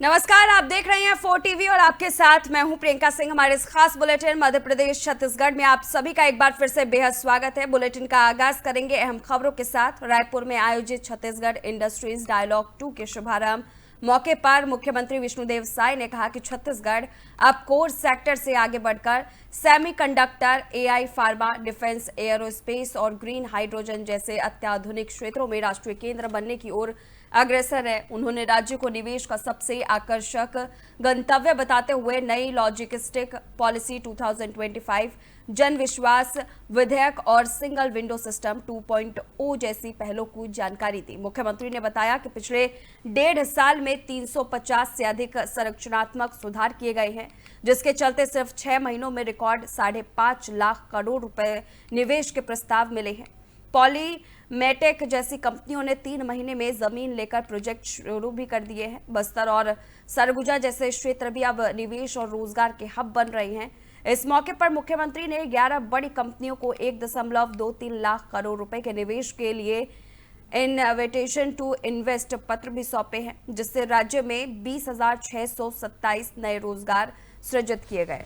नमस्कार, आप देख रहे हैं 4 टीवी और आपके साथ मैं हूं प्रियंका सिंह। हमारे इस खास बुलेटिन मध्य प्रदेश छत्तीसगढ़ में आप सभी का एक बार फिर से बेहद स्वागत है। बुलेटिन का आगाज करेंगे अहम खबरों के साथ। रायपुर में आयोजित छत्तीसगढ़ इंडस्ट्रीज डायलॉग 2 के शुभारंभ मौके पर मुख्यमंत्री विष्णुदेव साय ने कहा कि छत्तीसगढ़ अब कोर सेक्टर से आगे बढ़कर semiconductor, AI, pharma, defence, aerospace और ग्रीन हाइड्रोजन जैसे अत्याधुनिक क्षेत्रों में राष्ट्रीय केंद्र बनने की ओर अग्रसर है। उन्होंने राज्य को निवेश का सबसे आकर्षक गंतव्य बताते हुए नई लॉजिस्टिक पॉलिसी 2025, जन विश्वास विधेयक और सिंगल विंडो सिस्टम 2.0 जैसी पहलों की जानकारी दी। मुख्यमंत्री ने बताया कि पिछले 1.5 साल में 350 से अधिक संरचनात्मक सुधार किए गए हैं, जिसके चलते सिर्फ 6 महीनों में रिकॉर्ड 5.5 लाख करोड़ रुपए निवेश के प्रस्ताव मिले हैं। पॉलीमेटेक जैसी कंपनियों ने 3 महीने में जमीन लेकर प्रोजेक्ट शुरू भी कर दिए हैं। बस्तर और सरगुजा जैसे क्षेत्र भी अब निवेश और रोजगार के हब बन रहे हैं। इस मौके पर मुख्यमंत्री ने 11 बड़ी कंपनियों को 1.23 लाख करोड़ रुपए के निवेश के लिए इन्विटेशन टू इन्वेस्ट पत्र भी सौंपे हैं, जिससे राज्य में 20,627 नए रोजगार सृजित किए गए।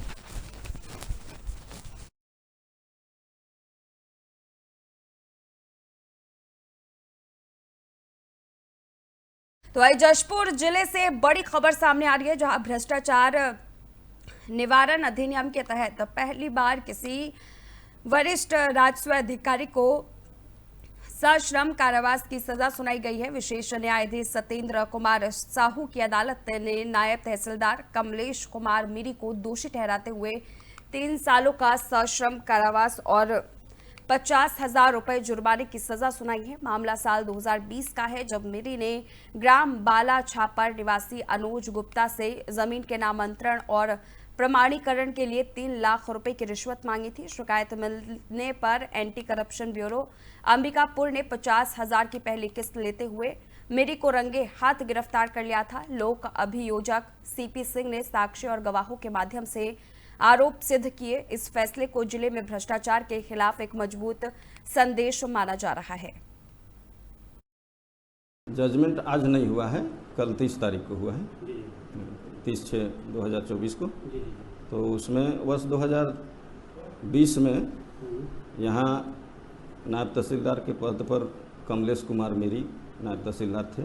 तो वही जशपुर जिले से बड़ी खबर सामने आ रही है, जहां भ्रष्टाचार निवारण अधिनियम के तहत पहली बार किसी वरिष्ठ राजस्व अधिकारी को सश्रम कारावास की सजा सुनाई गई है। विशेष न्यायाधीश सत्येंद्र कुमार साहू की अदालत ने नायब तहसीलदार कमलेश कुमार मीरी को दोषी ठहराते हुए 3 सालों का सश्रम कारावास और 50,000 रुपए जुर्माने की सजा सुनाई है। मामला साल 2020 का है, जब मीरी ने ग्राम बाला छापर निवासी अनुज गुप्ता से जमीन के नामांतरण और प्रमाणीकरण के लिए 3 लाख रुपए की रिश्वत मांगी थी। शिकायत मिलने पर एंटी करप्शन ब्यूरो अंबिकापुर ने 50,000 की पहली किस्त लेते हुए मीरी को रंगे हाथ गिरफ्तार कर लिया था। लोक अभियोजक सीपी सिंह ने साक्ष्य और गवाहों के माध्यम से आरोप सिद्ध किए। इस फैसले को जिले में भ्रष्टाचार के खिलाफ एक मजबूत संदेश माना जा रहा है। जजमेंट आज नहीं हुआ है, कल 30 तारीख को हुआ है, 30/6/2024 को। तो उसमें वर्ष 2020 में यहाँ नायब तहसीलदार के पद पर कमलेश कुमार मीरी नायब तहसीलदार थे।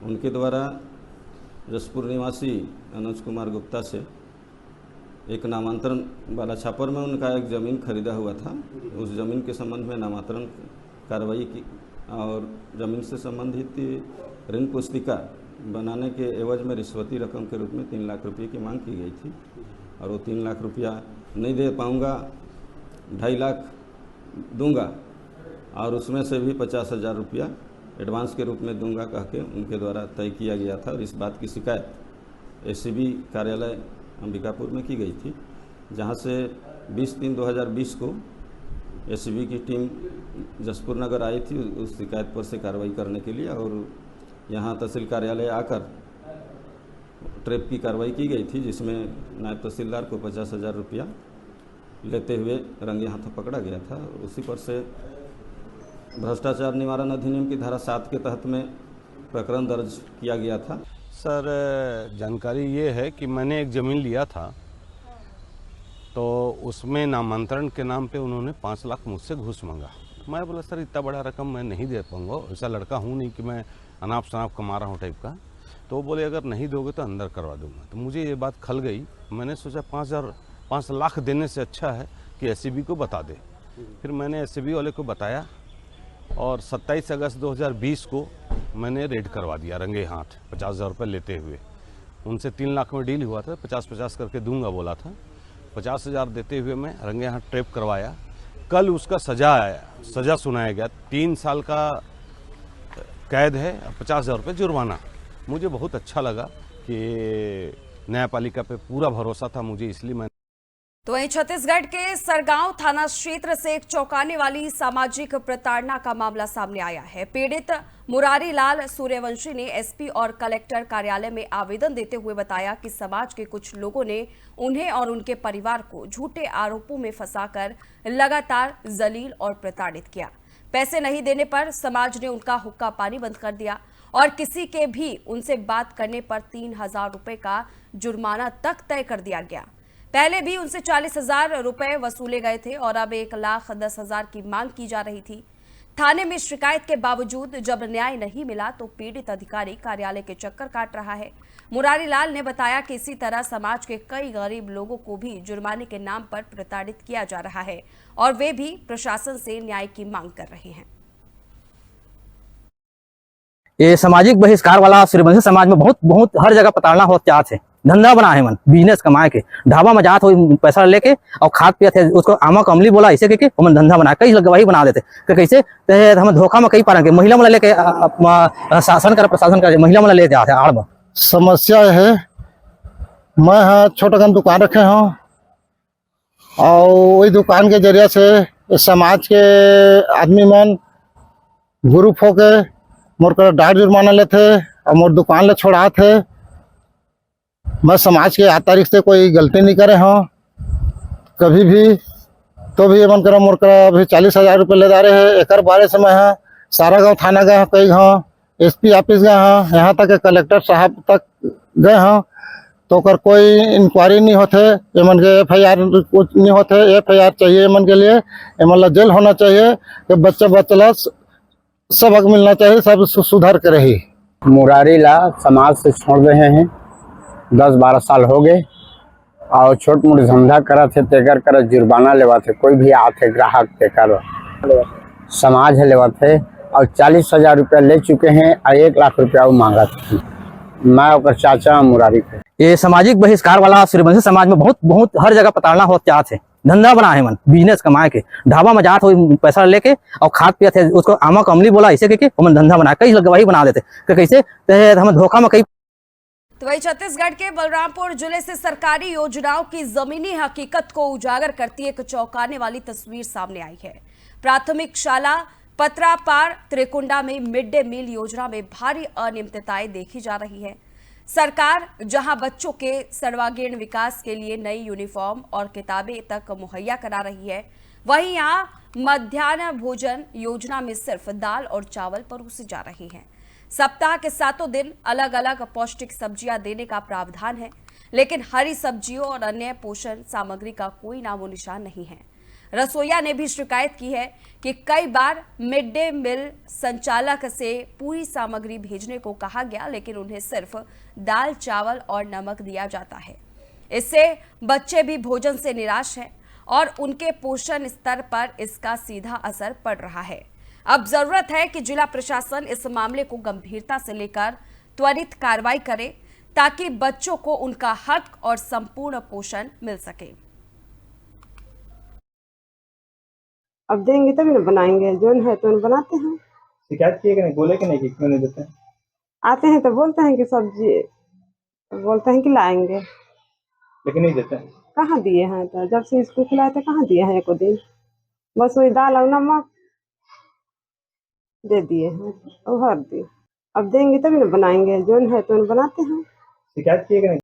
उनके द्वारा जशपुर निवासी अनुज कुमार गुप्ता से एक नामांतरण बाला छापर में उनका एक ज़मीन खरीदा हुआ था। उस ज़मीन के संबंध में नामांतरण कार्रवाई की और ज़मीन से संबंधित ऋण पुस्तिका बनाने के एवज में रिश्वती रकम के रूप में 3 लाख रुपये की मांग की गई थी। और वो 3 लाख रुपया नहीं दे पाऊँगा, 2.5 लाख दूंगा और उसमें से भी 50,000 रुपया एडवांस के रूप में दूंगा कह के उनके द्वारा तय किया गया था। और इस बात की शिकायत एसीबी कार्यालय अंबिकापुर में की गई थी, जहां से 20/3/2020 को एसीबी की टीम जशपुर नगर आई थी उस शिकायत पर से कार्रवाई करने के लिए। और यहां तहसील कार्यालय आकर ट्रैप की कार्रवाई की गई थी, जिसमें नायब तहसीलदार को 50,000 रुपया लेते हुए रंगे हाथों पकड़ा गया था। उसी पर से भ्रष्टाचार निवारण अधिनियम की धारा 7 के तहत में प्रकरण दर्ज किया गया था। सर, जानकारी ये है कि मैंने एक ज़मीन लिया था, तो उसमें नामांतरण के नाम पे उन्होंने 5 लाख मुझसे घूस मांगा। मैं बोला सर इतना बड़ा रकम मैं नहीं दे पाऊँगा, ऐसा लड़का हूँ नहीं कि मैं अनाप शनाप कमा रहा हूँ टाइप का। तो वो बोले अगर नहीं दोगे तो अंदर करवा दूंगा। तो मुझे ये बात खल गई। मैंने सोचा 5 लाख देने से अच्छा है कि एसीबी को बता दे। फिर मैंने एसीबी वाले को बताया और 27 अगस्त 2020 को मैंने रेड करवा दिया रंगे हाथ 50,000 रुपये लेते हुए। उनसे 3 लाख में डील हुआ था, 50-50 करके दूंगा बोला था। 50,000 देते हुए मैं रंगे हाथ ट्रैप करवाया। कल उसका सजा सुनाया गया, 3 साल का कैद है, 50,000 रुपये जुर्माना। मुझे बहुत अच्छा लगा कि न्यायपालिका पे पूरा भरोसा था मुझे, इसलिए मैं। तो वहीं छत्तीसगढ़ के सरगांव थाना क्षेत्र से एक चौंकाने वाली सामाजिक प्रताड़ना का मामला सामने आया है। पीड़ित मुरारी लाल सूर्यवंशी ने एसपी और कलेक्टर कार्यालय में आवेदन देते हुए बताया कि समाज के कुछ लोगों ने उन्हें और उनके परिवार को झूठे आरोपों में फंसाकर लगातार जलील और प्रताड़ित किया। पैसे नहीं देने पर समाज ने उनका हुक्का पानी बंद कर दिया और किसी के भी उनसे बात करने पर 3,000 रुपए का जुर्माना तक तय कर दिया गया। पहले भी उनसे 40,000 रुपए वसूले गए थे और अब 1,10,000 की मांग की जा रही थी। थाने में शिकायत के बावजूद जब न्याय नहीं मिला तो पीड़ित अधिकारी कार्यालय के चक्कर काट रहा है। मुरारी लाल ने बताया कि इसी तरह समाज के कई गरीब लोगों को भी जुर्माने के नाम पर प्रताड़ित किया जा रहा है और वे भी प्रशासन से न्याय की मांग कर रहे हैं। ये सामाजिक बहिष्कार वाला सूर्यवंशी समाज में बहुत हर जगह प्रताड़ना हो चाहत है। धंधा बना है मन बिजनेस कमाए के, ढाबा में जात हो पैसा लेके और खाद पियत है, उसको आमा कमली बोला ऐसे के मन धंधा बना कई गवाही बना देते कैसे हम धोखा में कई पारन के महिला मन लेके शासन कर प्रशासन कर महिला मन ले जाते आड़ में। समस्या है मैं छोटा कन दुकान रखे हूँ और वही दुकान के जरिए से समाज के आदमी मन ग्रुप होके मोर कर डांट जुर्माना लेते और मोर दुकान ले छोड़ा थे। मैं समाज के 8 तारीख से कोई गलती नहीं करे हूँ कभी भी, तो भी मन करो मोर कर अभी 40,000 रुपये ले जा रहे हैं। एक बारे से मैं सारा गांव थाना गए कई गाँव SP ऑफिस गए हैं, यहाँ तक कलेक्टर साहब तक गए हैं तो कर कोई इंक्वायरी नहीं होते। एमन के FIR कुछ नहीं होते। FIR चाहिए एमन के लिए, एमन जेल होना चाहिए कि बच्चा सबक मिलना चाहिए, सब सुधार के रही। मुरारी लाल समाज से छोड़ रहे हैं 10-12 साल हो गए और छोट मोट धंधा करा थे तेकर कर जुर्माना लेवा थे। कोई भी आते ग्राहक तेकर समाज है लेवा थे और 40,000 रुपया ले चुके हैं और 1 लाख रुपया वो मांगा थे। मैं और चाचा मुरारी पे ये सामाजिक बहिष्कार वाला सूर्यवंशी समाज में बहुत हर जगह प्रताड़ना हो चाहत है। धंधा बना है मन बिजनेस कमाए के, ढाबा में जात हो पैसा लेके और खाद पियत है, उसको आमा कमली बोला ऐसे के मन धंधा बना कई गवाही बना देते कैसे हम धोखा में कई। तो वही छत्तीसगढ़ के बलरामपुर जिले से सरकारी योजनाओं की जमीनी हकीकत को उजागर करती एक चौंकाने वाली तस्वीर सामने आई है। प्राथमिक शाला पत्रापार त्रिकुंडा में मिड डे मील योजना में भारी अनियमितताएं देखी जा रही है। सरकार जहां बच्चों के सर्वांगीण विकास के लिए नई यूनिफॉर्म और किताबें तक मुहैया करा रही है, वहीं यहां मध्याह्न भोजन योजना में सिर्फ दाल और चावल परोसी जा रही है। सप्ताह के 7 दिन अलग अलग पौष्टिक सब्जियां देने का प्रावधान है, लेकिन हरी सब्जियों और अन्य पोषण सामग्री का कोई नामो निशान नहीं है। रसोइया ने भी शिकायत की है कि कई बार मिड डे मील संचालक से पूरी सामग्री भेजने को कहा गया, लेकिन उन्हें सिर्फ दाल चावल और नमक दिया जाता है। इससे बच्चे भी भोजन से निराश हैं और उनके पोषण स्तर पर इसका सीधा असर पड़ रहा है। अब जरूरत है कि जिला प्रशासन इस मामले को गंभीरता से लेकर त्वरित कार्रवाई करे ताकि बच्चों को उनका हक और संपूर्ण पोषण मिल सके। अब देंगे तभी ना बनाएंगे, जो है तो बनाते हैं। शिकायत किए कि नहीं, बोले कि नहीं कि क्यों नहीं देते? आते हैं तो बोलते हैं कि सब्जी, बोलते हैं कि लाएंगे, लेकिन नहीं देते। कहाँ दिए हैं? तो जब से स्कूल खुला है तो कहाँ दिए हैं? एको दिन बस वही दाल और नमक दे दिए हैं और हर दी। अब देंगे तभी ना बनाएंगे, जो है तो बनाते हैं। शिकायत किए कि नहीं?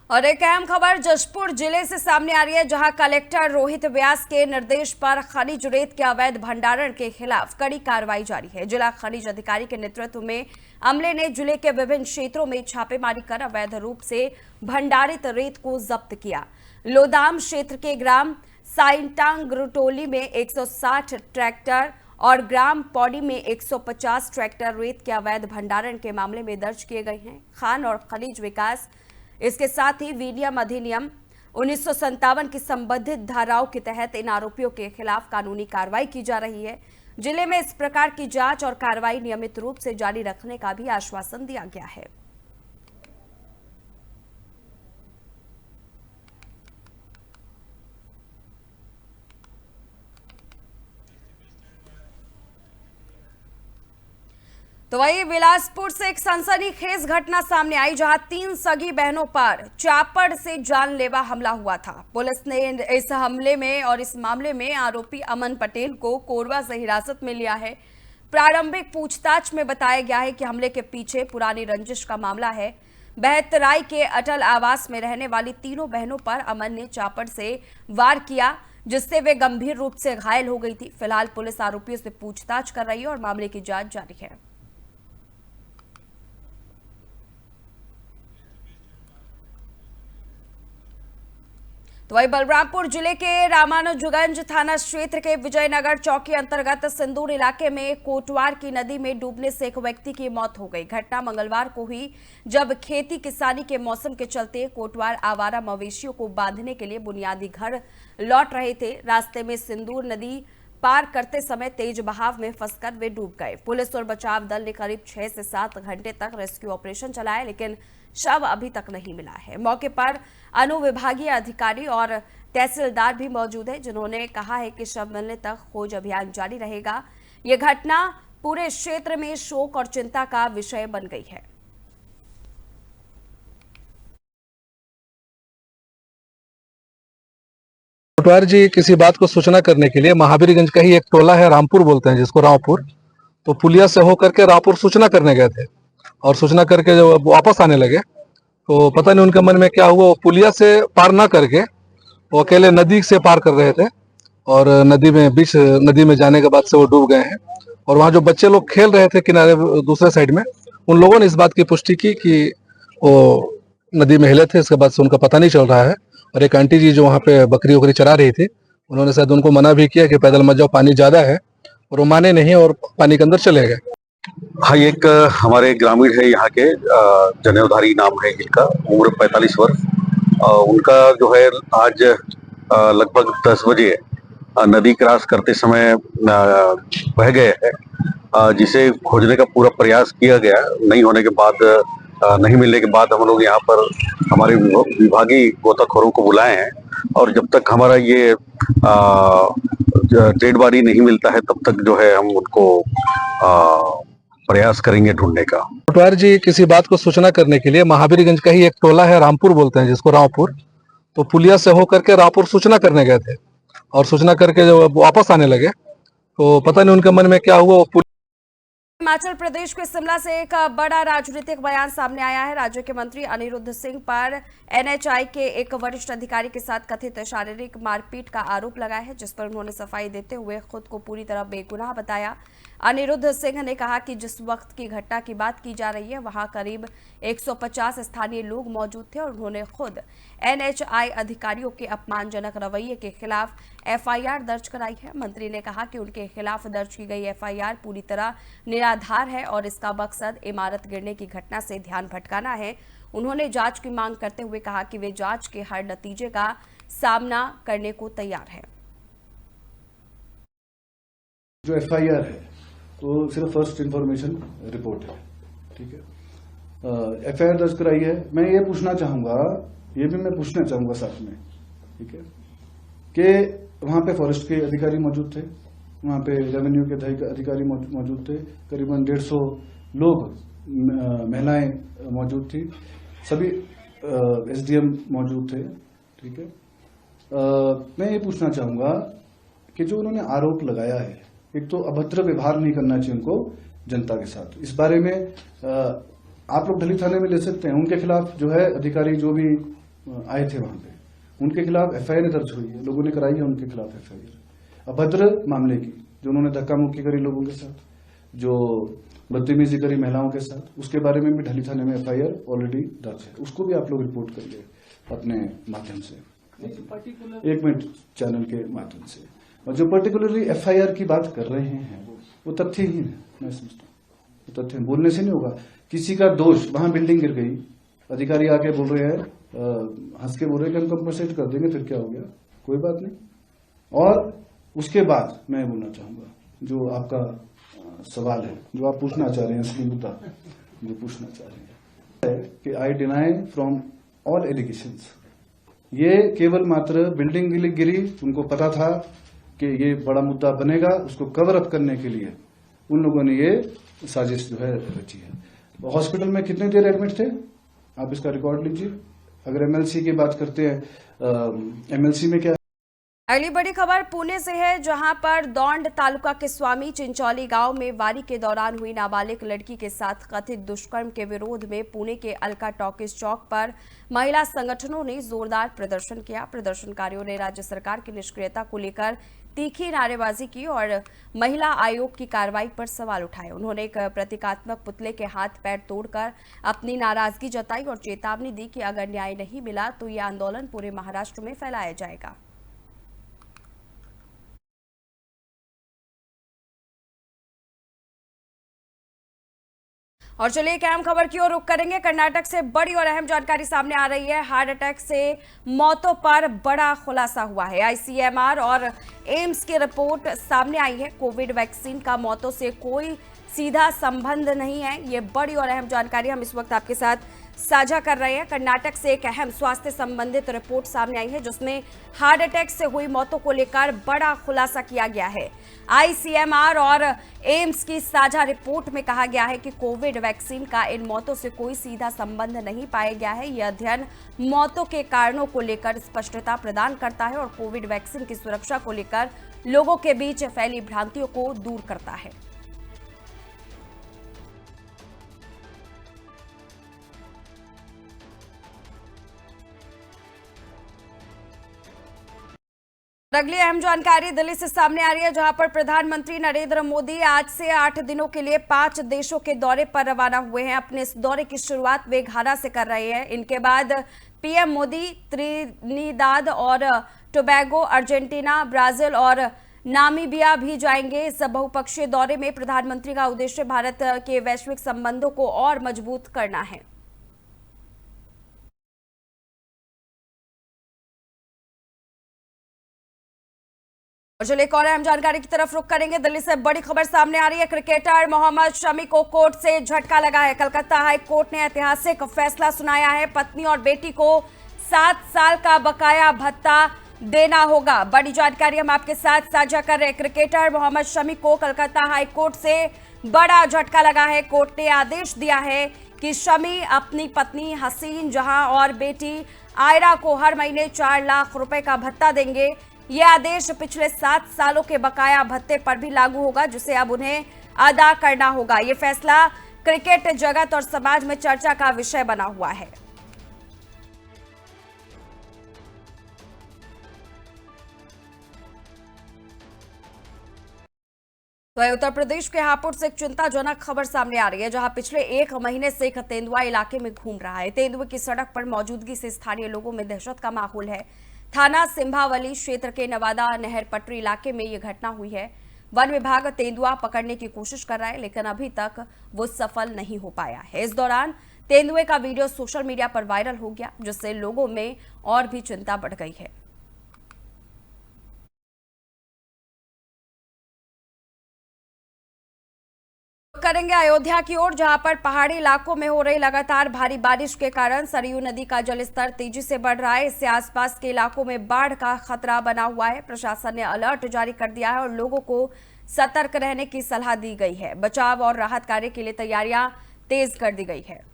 और एक अहम खबर जशपुर जिले से सामने आ रही है, जहां कलेक्टर रोहित व्यास के निर्देश पर खनिज रेत के अवैध भंडारण के खिलाफ कड़ी कार्रवाई जारी है। जिला खनिज अधिकारी के नेतृत्व में अमले ने जिले के विभिन्न क्षेत्रों में छापेमारी कर अवैध रूप से भंडारित रेत को जब्त किया। लोदाम क्षेत्र के ग्राम साइंटांगरुटोली में 160 ट्रैक्टर और ग्राम पौड़ी में 150 ट्रैक्टर रेत के अवैध भंडारण के मामले में दर्ज किए गए हैं। खान और खनिज विकास, इसके साथ ही विनियम अधिनियम 1957 की संबंधित धाराओं के तहत इन आरोपियों के खिलाफ कानूनी कार्रवाई की जा रही है। जिले में इस प्रकार की जांच और कार्रवाई नियमित रूप से जारी रखने का भी आश्वासन दिया गया है। तो वही बिलासपुर से एक सनसनीखेज घटना सामने आई, जहां 3 सगी बहनों पर चापड़ से जानलेवा हमला हुआ था। पुलिस ने इस हमले में और इस मामले में आरोपी अमन पटेल को कोरबा से हिरासत में लिया है। प्रारंभिक पूछताछ में बताया गया है कि हमले के पीछे पुरानी रंजिश का मामला है। बहतराई के अटल आवास में रहने वाली तीनों बहनों पर अमन ने चापड़ से वार किया, जिससे वे गंभीर रूप से घायल हो गई थी। फिलहाल पुलिस आरोपियों से पूछताछ कर रही है और मामले की जांच जारी है। तो वही बलरामपुर जिले के रामानुजगंज थाना क्षेत्र के विजयनगर चौकी अंतर्गत सिंदूर इलाके में कोटवार की नदी में डूबने से एक व्यक्ति की मौत हो गई। घटना मंगलवार को हुई, जब खेती किसानी के मौसम के चलते कोटवार आवारा मवेशियों को बांधने के लिए बुनियादी घर लौट रहे थे। रास्ते में सिंदूर नदी पार करते समय तेज बहाव में फंसकर वे डूब गए। पुलिस और बचाव दल ने करीब 6 से 7 घंटे तक रेस्क्यू ऑपरेशन चलाया, लेकिन शव अभी तक नहीं मिला है। मौके पर अनुविभागीय अधिकारी और तहसीलदार भी मौजूद है, जिन्होंने कहा है कि शव मिलने तक खोज अभियान जारी रहेगा। यह घटना पूरे क्षेत्र में शोक और चिंता का विषय बन गई है। कोटवार जी किसी बात को सूचना करने के लिए महावीरगंज का ही एक टोला है, रामपुर बोलते हैं जिसको, रामपुर, तो पुलिया से होकर के रामपुर सूचना करने गए थे और सूचना करके जब वापस आने लगे तो पता नहीं उनके मन में क्या हुआ, वो पुलिया से पार ना करके वो अकेले नदी से पार कर रहे थे और बीच नदी में जाने के बाद से वो डूब गए हैं। और वहाँ जो बच्चे लोग खेल रहे थे किनारे दूसरे साइड में, उन लोगों ने इस बात की पुष्टि की कि वो नदी में हिले थे, इसके बाद से उनका पता नहीं चल रहा है। और एक आंटी जी जो वहाँ पे बकरी वकरी चरा रही थी, उन्होंने शायद उनको मना भी किया कि पैदल मत जाओ, पानी ज्यादा है, और वो माने नहीं और पानी के अंदर चले गए। हाँ, एक हमारे ग्रामीण है यहाँ के, जनेवधारी नाम है जिनका, उम्र 45 वर्ष। उनका जो है आज लगभग 10 बजे नदी क्रॉस करते समय बह गए हैं, जिसे खोजने का पूरा प्रयास किया गया। नहीं होने के बाद, नहीं मिलने के बाद हम लोग यहाँ पर हमारे विभागीय गोताखोरों को बुलाए हैं, और जब तक हमारा ये डेड बॉडी नहीं मिलता है तब तक जो है हम उनको प्रयास करेंगे ढूंढने का। कोटवार जी किसी बात को सूचना करने के लिए महावीरगंज का ही एक टोला है, रामपुर बोलते हैं जिसको, रामपुर, तो पुलिया से होकर के रामपुर सूचना करने गए थे और सूचना करके जब वापस आने लगे तो पता नहीं उनके मन में क्या हुआ, वो हिमाचल प्रदेश के शिमला से एक बड़ा राजनीतिक बयान सामने आया है। राज्य के मंत्री अनिरुद्ध सिंह पर एनएचआई के एक वरिष्ठ अधिकारी के साथ कथित शारीरिक मारपीट का आरोप लगाया है, जिस पर उन्होंने सफाई देते हुए खुद को पूरी तरह बेगुनाह बताया। अनिरुद्ध सिंह ने कहा कि जिस वक्त की घटना की बात की जा रही है वहां करीब 150 स्थानीय लोग मौजूद थे और उन्होंने खुद एनएचआई अधिकारियों के अपमानजनक रवैये के खिलाफ एफआईआर दर्ज कराई है। मंत्री ने कहा कि उनके खिलाफ दर्ज की गई एफआईआर पूरी तरह निराधार है और इसका मकसद इमारत गिरने की घटना से ध्यान भटकाना है। उन्होंने जांच की मांग करते हुए कहा कि वे जांच के हर नतीजे का सामना करने को तैयार है। जो एफआईआर है तो सिर्फ फर्स्ट इंफॉर्मेशन रिपोर्ट है, ठीक है। एफआईआर दर्ज कराई है। मैं ये पूछना चाहूंगा, ये भी मैं पूछना चाहूंगा साथ में, ठीक है, कि वहां पे फॉरेस्ट के अधिकारी मौजूद थे, वहां पे रेवेन्यू के अधिकारी मौजूद थे, करीबन 150 लोग, महिलाएं मौजूद थी, सभी एसडीएम मौजूद थे, ठीक है। मैं ये पूछना चाहूंगा कि जो उन्होंने आरोप लगाया है, एक तो अभद्र व्यवहार नहीं करना चाहिए उनको जनता के साथ। इस बारे में आप लोग ढली थाने में ले सकते हैं, उनके खिलाफ जो है अधिकारी जो भी आए थे वहां पे, उनके खिलाफ एफआईआर दर्ज हुई है, लोगों ने कराई है उनके खिलाफ एफआईआर अभद्र मामले की, जो उन्होंने धक्का मुक्की करी लोगों के साथ, जो बदतमीजी करी महिलाओं के साथ, उसके बारे में भी ढली थाने में एफआईआर ऑलरेडी दर्ज है। उसको भी आप लोग रिपोर्ट करिए अपने माध्यम से, 1 मिनट चैनल के माध्यम से। और जो पर्टिकुलरली एफआईआर की बात कर रहे हैं वो तथ्यहीन है, मैं समझता हूँ। तो तथ्य बोलने से नहीं होगा, किसी का दोष, वहां बिल्डिंग गिर गई, अधिकारी आके बोल रहे हैं, हंस के बोल रहे हैं कि हम कंपनसेट कर देंगे, फिर क्या हो गया, कोई बात नहीं। और उसके बाद मैं बोलना चाहूंगा, जो आपका सवाल है, जो आप पूछना चाह रहे हैं, असली मुद्दा जो पूछना चाह रहे हैं कि I deny from all allegations. ये केवल मात्र बिल्डिंग गिरी, उनको पता था कि ये बड़ा मुद्दा बनेगा, उसको कवर अप करने के लिए उन लोगों ने ये साजिश जो है रची है। हॉस्पिटल में कितनी देर एडमिट थे, आप इसका रिकॉर्ड लीजिए। अगर एमएलसी की बात करते हैं, एमएलसी में क्या। अगली बड़ी खबर पुणे से है, जहां पर दौंड तालुका के स्वामी चिंचौली गांव में वारी के दौरान हुई नाबालिग लड़की के साथ कथित दुष्कर्म के विरोध में पुणे के अलका टॉकीज चौक पर महिला संगठनों ने जोरदार प्रदर्शन किया। प्रदर्शनकारियों ने राज्य सरकार की निष्क्रियता को लेकर तीखी नारेबाजी की और महिला आयोग की कार्रवाई पर सवाल उठाए। उन्होंने एक प्रतीकात्मक पुतले के हाथ पैर तोड़कर अपनी नाराजगी जताई और चेतावनी दी कि अगर न्याय नहीं मिला तो यह आंदोलन पूरे महाराष्ट्र में फैलाया जाएगा। और चलिए एक अहम खबर की ओर रुख करेंगे। कर्नाटक से बड़ी और अहम जानकारी सामने आ रही है। हार्ट अटैक से मौतों पर बड़ा खुलासा हुआ है। आईसीएमआर और एम्स की रिपोर्ट सामने आई है। कोविड वैक्सीन का मौतों से कोई सीधा संबंध नहीं है। ये बड़ी और अहम जानकारी हम इस वक्त आपके साथ साझा कर रहे हैं। कर्नाटक से एक अहम स्वास्थ्य संबंधित रिपोर्ट सामने आई है जिसमें हार्ट अटैक से हुई मौतों को लेकर बड़ा खुलासा किया गया है। आईसीएमआर और एम्स की साझा रिपोर्ट में कहा गया है कि कोविड वैक्सीन का इन मौतों से कोई सीधा संबंध नहीं पाया गया है। यह अध्ययन मौतों के कारणों को लेकर स्पष्टता प्रदान करता है और कोविड वैक्सीन की सुरक्षा को लेकर लोगों के बीच फैली भ्रांतियों को दूर करता है। अगली अहम जानकारी दिल्ली से सामने आ रही है, जहां पर प्रधानमंत्री नरेंद्र मोदी आज से 8 दिनों के लिए 5 देशों के दौरे पर रवाना हुए हैं। अपने इस दौरे की शुरुआत वे घाना से कर रहे हैं। इनके बाद पीएम मोदी त्रिनिदाद और टोबैगो, अर्जेंटीना, ब्राजील और नामीबिया भी जाएंगे। इस बहुपक्षीय दौरे में प्रधानमंत्री का उद्देश्य भारत के वैश्विक संबंधों को और मजबूत करना है। और चलिए एक और अहम जानकारी की तरफ रुख करेंगे। दिल्ली से बड़ी खबर सामने आ रही है। क्रिकेटर मोहम्मद शमी को कोर्ट से झटका लगा है। कलकत्ता हाई कोर्ट ने ऐतिहासिक फैसला सुनाया है। पत्नी और बेटी को 7 साल का बकाया भत्ता देना होगा। बड़ी जानकारी हम आपके साथ साझा कर रहे हैं। क्रिकेटर मोहम्मद शमी को कलकत्ता हाई कोर्ट से बड़ा झटका लगा है। कोर्ट ने आदेश दिया है कि शमी अपनी पत्नी हसीन जहां और बेटी आयरा को हर महीने 4 लाख रुपए का भत्ता देंगे। यह आदेश पिछले 7 सालों के बकाया भत्ते पर भी लागू होगा, जिसे अब उन्हें अदा करना होगा। यह फैसला क्रिकेट जगत और समाज में चर्चा का विषय बना हुआ है। तो उत्तर प्रदेश के हापुड़ से एक चिंताजनक खबर सामने आ रही है, जहां पिछले 1 महीने से एक तेंदुआ इलाके में घूम रहा है। तेंदुए की सड़क पर मौजूदगी से स्थानीय लोगों में दहशत का माहौल है। थाना सिंभावली क्षेत्र के नवादा नहर पटरी इलाके में यह घटना हुई है। वन विभाग तेंदुआ पकड़ने की कोशिश कर रहा है, लेकिन अभी तक वो सफल नहीं हो पाया है। इस दौरान तेंदुए का वीडियो सोशल मीडिया पर वायरल हो गया, जिससे लोगों में और भी चिंता बढ़ गई है। करेंगे अयोध्या की ओर, जहां पर पहाड़ी इलाकों में हो रही लगातार भारी बारिश के कारण सरयू नदी का जलस्तर तेजी से बढ़ रहा है। इससे आसपास के इलाकों में बाढ़ का खतरा बना हुआ है। प्रशासन ने अलर्ट जारी कर दिया है और लोगों को सतर्क रहने की सलाह दी गई है। बचाव और राहत कार्य के लिए तैयारियां तेज कर दी गई है।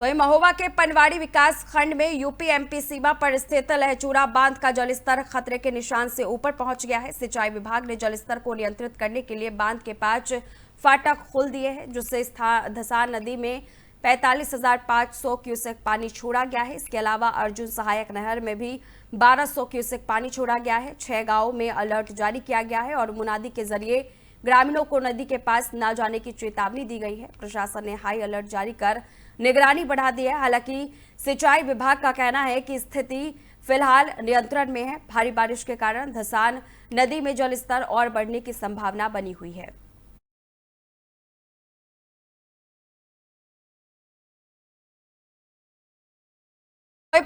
वहीं महोबा के पनवाड़ी विकास खंड में यूपी एमपी सीमा पर स्थित लहचूरा बांध का जलस्तर खतरे के निशान से ऊपर पहुंच गया है। सिंचाई विभाग ने जलस्तर को नियंत्रित करने के लिए बांध के 5 फाटक खोल दिए हैं, जिससे धसान नदी में 45,500 क्यूसेक पानी छोड़ा गया है। इसके अलावा अर्जुन सहायक नहर में भी 1200 क्यूसेक पानी छोड़ा गया है। 6 गांवों में अलर्ट जारी किया गया है और मुनादी के जरिए ग्रामीणों को नदी के पास न जाने की चेतावनी दी गई है। प्रशासन ने हाई अलर्ट जारी कर निगरानी बढ़ा दी है। हालांकि सिंचाई विभाग का कहना है कि स्थिति फिलहाल नियंत्रण में है। भारी बारिश के कारण धसान नदी में जलस्तर और बढ़ने की संभावना बनी हुई है।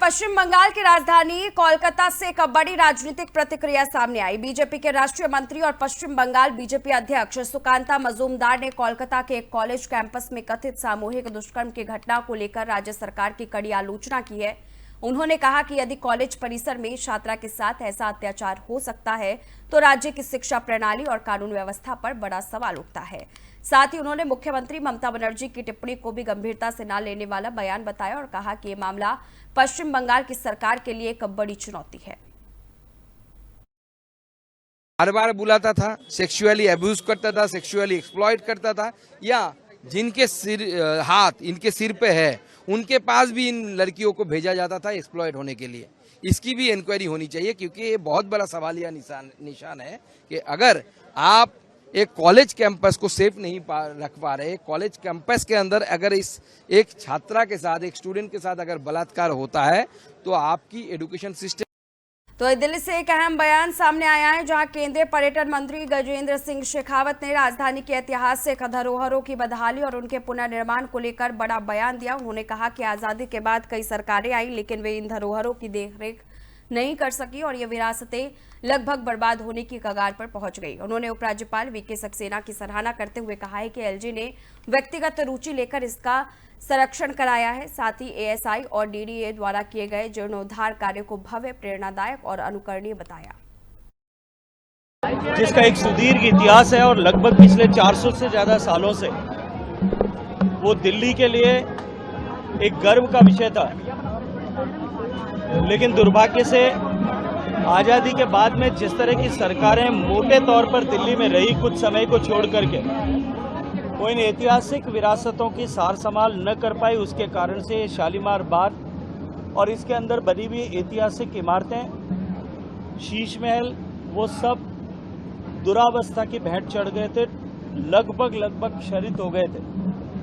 पश्चिम बंगाल की राजधानी कोलकाता से एक बड़ी राजनीतिक प्रतिक्रिया सामने आई। बीजेपी के राष्ट्रीय मंत्री और पश्चिम बंगाल बीजेपी अध्यक्ष सुकांता मजूमदार ने कोलकाता के एक कॉलेज कैंपस में कथित सामूहिक दुष्कर्म की घटना को लेकर राज्य सरकार की कड़ी आलोचना की है। उन्होंने कहा कि यदि कॉलेज परिसर में छात्रा के साथ ऐसा अत्याचार हो सकता है तो राज्य की शिक्षा प्रणाली और कानून व्यवस्था पर बड़ा सवाल उठता है। साथ ही उन्होंने मुख्यमंत्री ममता बनर्जी की टिप्पणी को भी गंभीरता से न लेने वाला बयान बताया और कहा कि ये मामला पश्चिम बंगाल की सरकार के लिए एक बड़ी चुनौती है। बार बार बुलाता था, सेक्सुअली अब्यूज करता था, सेक्सुअली एक्सप्लॉइट करता था, या जिनके हाथ इनके सिर पे है उनके पास भी इन लड़कियों को भेजा जाता था एक्सप्लॉइट होने के लिए। इसकी भी इंक्वायरी होनी चाहिए, क्योंकि ये बहुत बड़ा सवालिया निशान है कि अगर आप एक कॉलेज कैंपस को सेफ नहीं रख पा रहे, कॉलेज कैंपस के अंदर अगर इस एक छात्रा के साथ, एक स्टूडेंट के साथ अगर बलात्कार होता है तो आपकी एजुकेशन सिस्टम। तो दिल्ली से एक अहम बयान सामने आया है, जहां केंद्रीय पर्यटन मंत्री गजेंद्र सिंह शेखावत ने राजधानी के ऐतिहासिक धरोहरों की बहाली और उनके पुनर्निर्माण को लेकर बड़ा बयान दिया। उन्होंने कहा कि आजादी के बाद कई सरकारें आई, लेकिन वे इन धरोहरों की देखरेख नहीं कर सकी और ये विरासतें लगभग बर्बाद होने की कगार पर पहुंच गई। उन्होंने उपराज्यपाल वीके सक्सेना की सराहना करते हुए कहा है कि एलजी ने व्यक्तिगत रुचि लेकर इसका संरक्षण कराया है। साथ ही एएसआई और डीडीए द्वारा किए गए जीर्णोद्धार कार्य को भव्य, प्रेरणादायक और अनुकरणीय बताया, जिसका एक सुदीर्घ इतिहास है और लगभग पिछले 400 से ज्यादा सालों से वो दिल्ली के लिए एक गर्व का विषय था। लेकिन दुर्भाग्य से आज़ादी के बाद में जिस तरह की सरकारें मोटे तौर पर दिल्ली में रही, कुछ समय को छोड़ करके वो इन ऐतिहासिक विरासतों की सार संभाल न कर पाई। उसके कारण से शालीमार बाग और इसके अंदर बनी हुई ऐतिहासिक इमारतें, शीश महल, वो सब दुरावस्था की भेंट चढ़ गए थे, लगभग क्षरित हो गए थे।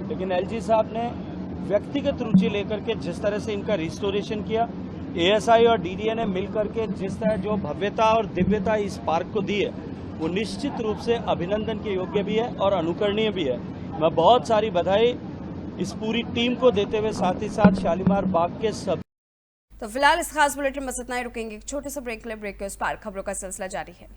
लेकिन एलजी साहब ने व्यक्तिगत रुचि लेकर के जिस तरह से इनका रिस्टोरेशन किया, एएसआई और डीडीए ने मिलकर के जिस तरह जो भव्यता और दिव्यता इस पार्क को दी है, वो निश्चित रूप से अभिनंदन के योग्य भी है और अनुकरणीय भी है। मैं बहुत सारी बधाई इस पूरी टीम को देते हुए साथ ही साथ शालीमार बाग के सब। तो फिलहाल इस खास बुलेटिन में इतना ही, रुकेंगे एक छोटे से ब्रेक के लिए। ब्रेक के उस पार खबरों का सिलसिला जारी है।